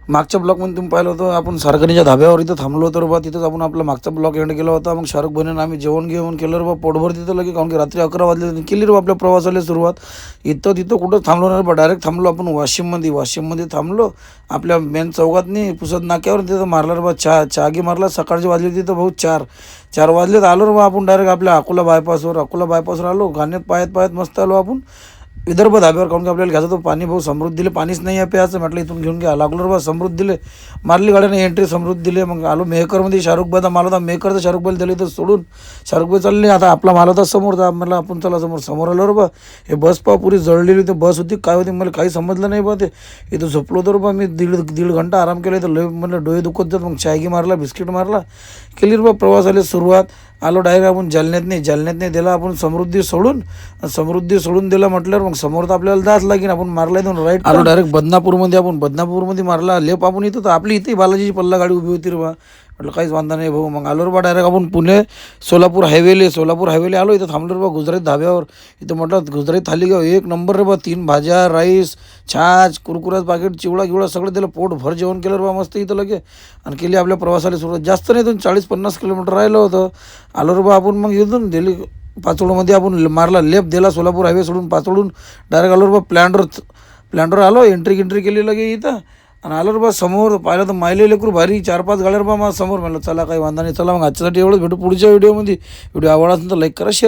मागच्या ब्लॉकमध्ये तुम्ही पाहिलं होतं आपण सारकणीच्या धाब्यावर इथं थांबलो होतो बा. तिथंच आपण आपला मागचा ब्लॉक एंड केला होता. मग शाहरुख बहिणीनं आम्ही जेवण घेऊन केलं रे बा पोटभर तिथं लगे, कारण की रात्री 11 वाजले केली रे बा आपल्या प्रवासाला सुरुवात. इथं तिथं कुठं थांबलो नाही बा, डायरेक्ट थांबलो आपण वाशिममध्ये थांबलो. आपल्या मेन चौकात नाही पुसद नाक्यावर तिथं मारला रे बा चहागी मारला. सकाळचे वाजले तिथं भाऊ 4 वाजलेत. आलो रे बा आपण डायरेक्ट आपल्या अकोला बायपासवर आलो. गाण्यात पायत मस्त आलो आपण विदर्भ धाब्यावर, काऊन की आपल्याला घ्यायचं तो पाणी भाऊ समृद्धीले पाणीच नाही आहे प्यायचं. म्हटलं इथून घेऊन घ्या. लागलो रे बा समृद्धीले, मारली गाड्याने एंट्री समृद्धीले. मग आलो मेहकरमध्ये. शाहरुख बाईचा माल होता मेहकरचा, शाहरुख बाईला दिलं इथं सोडून. शाहरुख बाई चालली, आता आपला माल होता समोर. तर म्हणलं आपण चला समोर आलो रे बा. हे बस पा पुरी जळलेली होती. बस होती काय होती मला काही समजलं नाही बा. ते इथं झोपलो तर बा मी दीड घंटा आराम केला. इथं लय म्हणलं डोळे दुखत जात. मग चायगी मारला, बिस्किट मारला, केली रे बा प्रवासाला सुरुवात. आलो डायरेक्ट आपण जालन्यात नाही दिला आपण समृद्धी सोडून दिला म्हटल्यावर मग समोर तर आपल्याला जाच लागेल. आपण मारला इथून राईट आलो डायरेक्ट बदनापूरमध्ये मारला लेप. आपण इथं तर आपली इथे बालाजीची पल्ला गाडी उभी होती रे बा. म्हटलं काहीच वांधा नाही भाऊ. मग आलो रे बा डायरेक्ट आपण पुणे सोलापूर हायवेले आलो. इथं थांबलो रे बा गुजरात धाब्यावर. इथं म्हटलं गुजरात थाली गाव एक नंबर रे बा. 3 भाज्या, राईस, छाछ, कुरकुराचं पाकिट, चिवडा सगळं दिलं. पोट भर जेवण केलं रे बा मस्त इथं लगे. आणि केली आपल्या प्रवासाला सुरुवात. जास्त नाही, 40-50 किलोमीटर राहिलं होतं. आलो रे बा आपण. मग इथून दिल्ली पाचोडमध्ये आपण मारला लेप दिला. सोलापूर हायवे सोडून पाचोडून डायरेक्ट आलो रे बा प्लॅन्डर आलो. एंट्री केली लगे इथं. आणि आलो रे बा समोर. पाहिलं तर मायले लेकरू भारी 4-5 गाड्या रे बा माझ्या समोर. म्हणलं चला काही वांधा नाही. चला मग आजच्यासाठी एवढंच. भेटू पुढच्या व्हिडिओमध्ये. व्हिडिओ आवडला असेल तर लाईक करा, शेअर